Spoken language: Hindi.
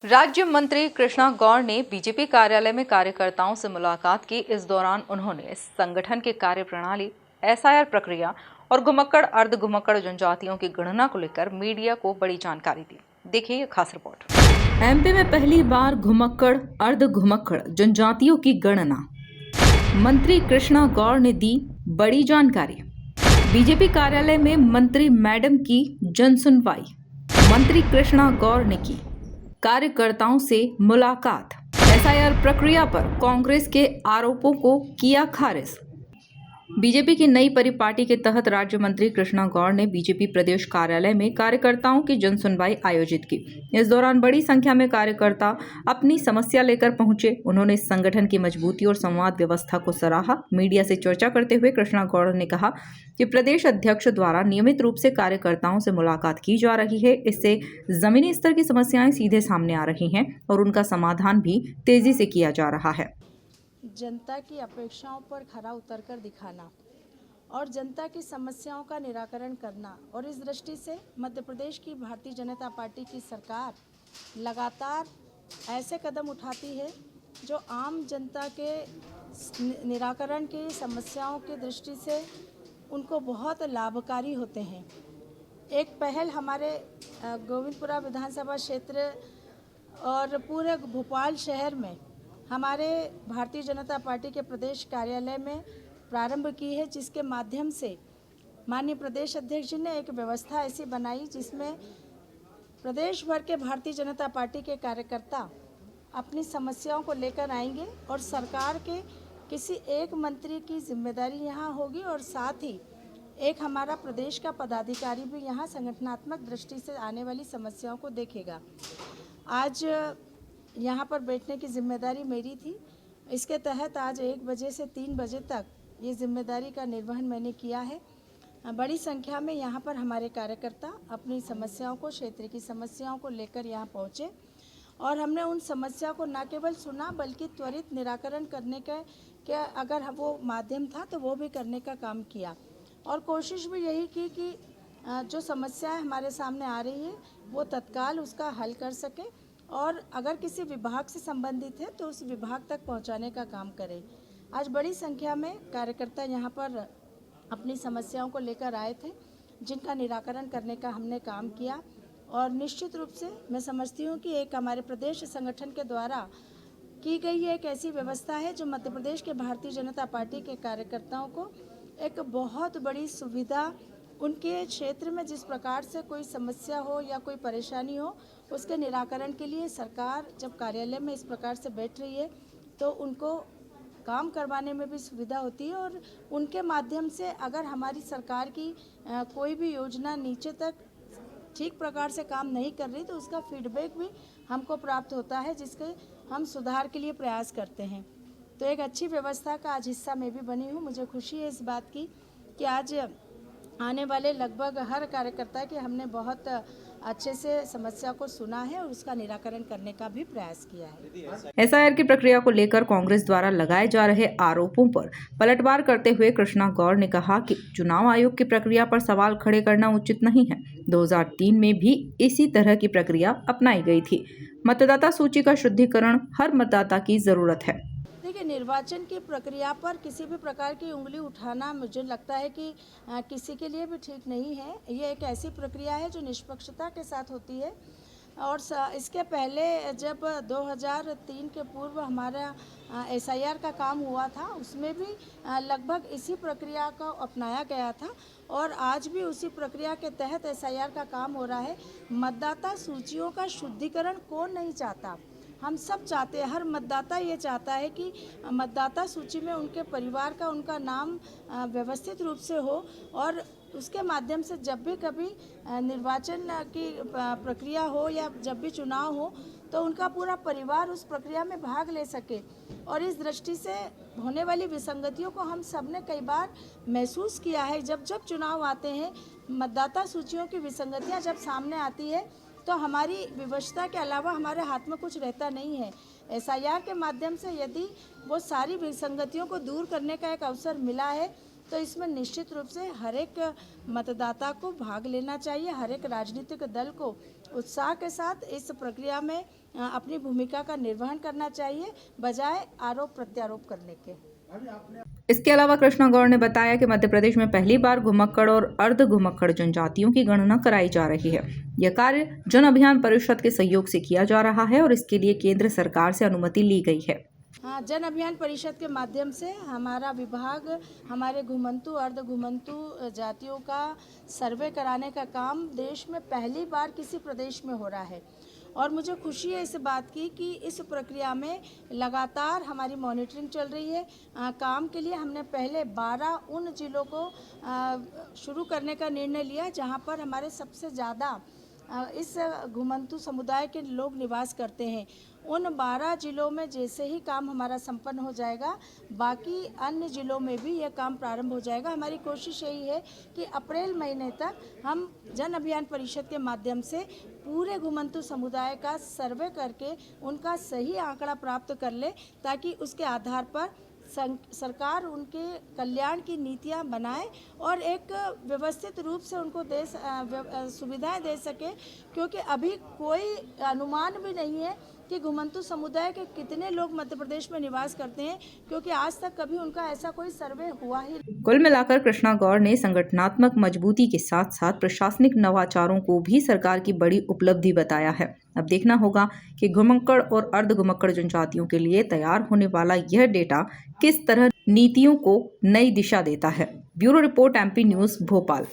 राज्य मंत्री कृष्णा गौर ने बीजेपी कार्यालय में कार्यकर्ताओं से मुलाकात की। इस दौरान उन्होंने संगठन की कार्यप्रणाली, एसआईआर प्रक्रिया और घुमक्कड़ अर्ध घुमक्कड़ जनजातियों की गणना को लेकर मीडिया को बड़ी जानकारी दी। देखिए ये खास रिपोर्ट। एमपी में पहली बार घुमक्कड़ अर्ध घुमक्कड़ जनजातियों की गणना, मंत्री कृष्णा गौर ने दी बड़ी जानकारी। बीजेपी कार्यालय में मंत्री मैडम की जनसुनवाई, मंत्री कृष्णा गौर ने की कार्यकर्ताओं से मुलाकात, एसआईआर प्रक्रिया पर कांग्रेस के आरोपों को किया खारिज। बीजेपी की नई परिपाटी के तहत राज्य मंत्री कृष्णा गौर ने बीजेपी प्रदेश कार्यालय में कार्यकर्ताओं की जनसुनवाई आयोजित की। इस दौरान बड़ी संख्या में कार्यकर्ता अपनी समस्या लेकर पहुंचे। उन्होंने संगठन की मजबूती और संवाद व्यवस्था को सराहा। मीडिया से चर्चा करते हुए कृष्णा गौर ने कहा कि प्रदेश अध्यक्ष द्वारा नियमित रूप से कार्यकर्ताओं से मुलाकात की जा रही है। इससे जमीनी स्तर की समस्याएं सीधे सामने आ रही हैं और उनका समाधान भी तेजी से किया जा रहा है। जनता की अपेक्षाओं पर खरा उतरकर दिखाना और जनता की समस्याओं का निराकरण करना, और इस दृष्टि से मध्य प्रदेश की भारतीय जनता पार्टी की सरकार लगातार ऐसे कदम उठाती है जो आम जनता के निराकरण की समस्याओं की दृष्टि से उनको बहुत लाभकारी होते हैं। एक पहल हमारे गोविंदपुरा विधानसभा क्षेत्र और पूरे भोपाल शहर में हमारे भारतीय जनता पार्टी के प्रदेश कार्यालय में प्रारंभ की है, जिसके माध्यम से माननीय प्रदेश अध्यक्ष जी ने एक व्यवस्था ऐसी बनाई जिसमें प्रदेश भर के भारतीय जनता पार्टी के कार्यकर्ता अपनी समस्याओं को लेकर आएंगे और सरकार के किसी एक मंत्री की जिम्मेदारी यहाँ होगी और साथ ही एक हमारा प्रदेश का पदाधिकारी भी यहाँ संगठनात्मक दृष्टि से आने वाली समस्याओं को देखेगा। आज यहाँ पर बैठने की जिम्मेदारी मेरी थी। इसके तहत आज 1 बजे से 3 बजे तक ये जिम्मेदारी का निर्वहन मैंने किया है। बड़ी संख्या में यहाँ पर हमारे कार्यकर्ता अपनी समस्याओं को, क्षेत्र की समस्याओं को लेकर यहाँ पहुँचे और हमने उन समस्या को न केवल सुना बल्कि त्वरित निराकरण करने का अगर वो माध्यम था तो वो भी करने का काम किया और कोशिश भी यही की कि जो समस्याएं हमारे सामने आ रही है वो तत्काल उसका हल कर सके और अगर किसी विभाग से संबंधित है तो उस विभाग तक पहुंचाने का काम करें। आज बड़ी संख्या में कार्यकर्ता यहाँ पर अपनी समस्याओं को लेकर आए थे, जिनका निराकरण करने का हमने काम किया और निश्चित रूप से मैं समझती हूँ कि एक हमारे प्रदेश संगठन के द्वारा की गई एक ऐसी व्यवस्था है जो मध्य प्रदेश के भारतीय जनता पार्टी के कार्यकर्ताओं को एक बहुत बड़ी सुविधा, उनके क्षेत्र में जिस प्रकार से कोई समस्या हो या कोई परेशानी हो उसके निराकरण के लिए सरकार जब कार्यालय में इस प्रकार से बैठ रही है तो उनको काम करवाने में भी सुविधा होती है और उनके माध्यम से अगर हमारी सरकार की कोई भी योजना नीचे तक ठीक प्रकार से काम नहीं कर रही तो उसका फीडबैक भी हमको प्राप्त होता है, जिसके हम सुधार के लिए प्रयास करते हैं। तो एक अच्छी व्यवस्था का आज हिस्सा मैं भी बनी हूँ। मुझे खुशी है इस बात की कि आज आने वाले लगभग हर कार्यकर्ता की हमने बहुत अच्छे से समस्या को सुना है और उसका निराकरण करने का भी प्रयास किया है। एसआईआर की प्रक्रिया को लेकर कांग्रेस द्वारा लगाए जा रहे आरोपों पर पलटवार करते हुए कृष्णा गौर ने कहा कि चुनाव आयोग की प्रक्रिया पर सवाल खड़े करना उचित नहीं है। 2003 में भी इसी तरह की प्रक्रिया अपनाई गई थी। मतदाता सूची का शुद्धिकरण हर मतदाता की जरूरत है। देखिए, निर्वाचन की प्रक्रिया पर किसी भी प्रकार की उंगली उठाना मुझे लगता है कि किसी के लिए भी ठीक नहीं है। ये एक ऐसी प्रक्रिया है जो निष्पक्षता के साथ होती है और इसके पहले जब 2003 के पूर्व हमारा एसआईआर का काम हुआ था उसमें भी लगभग इसी प्रक्रिया को अपनाया गया था और आज भी उसी प्रक्रिया के तहत एसआईआर का काम हो रहा है। मतदाता सूचियों का शुद्धिकरण कौन नहीं चाहता, हम सब चाहते हैं। हर मतदाता ये चाहता है कि मतदाता सूची में उनके परिवार का, उनका नाम व्यवस्थित रूप से हो और उसके माध्यम से जब भी कभी निर्वाचन की प्रक्रिया हो या जब भी चुनाव हो तो उनका पूरा परिवार उस प्रक्रिया में भाग ले सके। और इस दृष्टि से होने वाली विसंगतियों को हम सब ने कई बार महसूस किया है। जब जब चुनाव आते हैं, मतदाता सूचियों की विसंगतियां जब सामने आती है तो हमारी विवशता के अलावा हमारे हाथ में कुछ रहता नहीं है। एसआईआर के माध्यम से यदि वो सारी विसंगतियों को दूर करने का एक अवसर मिला है तो इसमें निश्चित रूप से हर एक मतदाता को भाग लेना चाहिए, हर एक राजनीतिक दल को उत्साह के साथ इस प्रक्रिया में अपनी भूमिका का निर्वहन करना चाहिए, बजाय आरोप प्रत्यारोप करने के। इसके अलावा कृष्णा गौड़ ने बताया कि मध्य प्रदेश में पहली बार घुमक्कड़ और अर्ध घुमक्कड़ जनजातियों की गणना कराई जा रही है। यह कार्य जन अभियान परिषद के सहयोग से किया जा रहा है और इसके लिए केंद्र सरकार से अनुमति ली गई है। हाँ, जन अभियान परिषद के माध्यम से हमारा विभाग हमारे घुमंतु अर्ध घुमंतु जातियों का सर्वे कराने का काम देश में पहली बार किसी प्रदेश में हो रहा है और मुझे खुशी है इस बात की कि इस प्रक्रिया में लगातार हमारी मॉनिटरिंग चल रही है। काम के लिए हमने पहले 12 उन जिलों को शुरू करने का निर्णय लिया जहां पर हमारे सबसे ज़्यादा इस घुमंतु समुदाय के लोग निवास करते हैं। उन 12 जिलों में जैसे ही काम हमारा संपन्न हो जाएगा, बाकी अन्य जिलों में भी यह काम प्रारंभ हो जाएगा। हमारी कोशिश यही है कि अप्रैल महीने तक हम जन अभियान परिषद के माध्यम से पूरे घुमंतु समुदाय का सर्वे करके उनका सही आंकड़ा प्राप्त कर ले, ताकि उसके आधार पर सरकार उनके कल्याण की नीतियां बनाए और एक व्यवस्थित रूप से उनको सुविधाएं दे सके, क्योंकि अभी कोई अनुमान भी नहीं है कि घुमंतु समुदाय के कितने लोग मध्य प्रदेश में निवास करते हैं, क्योंकि आज तक कभी उनका ऐसा कोई सर्वे हुआ ही नहीं। कुल मिलाकर कृष्णा गौड़ ने संगठनात्मक मजबूती के साथ साथ प्रशासनिक नवाचारों को भी सरकार की बड़ी उपलब्धि बताया है। अब देखना होगा कि घुमक्कड़ और अर्ध घुमक्कड़ जनजातियों के लिए तैयार होने वाला यह डेटा किस तरह नीतियों को नई दिशा देता है। Bureau report, MP news, Bhopal.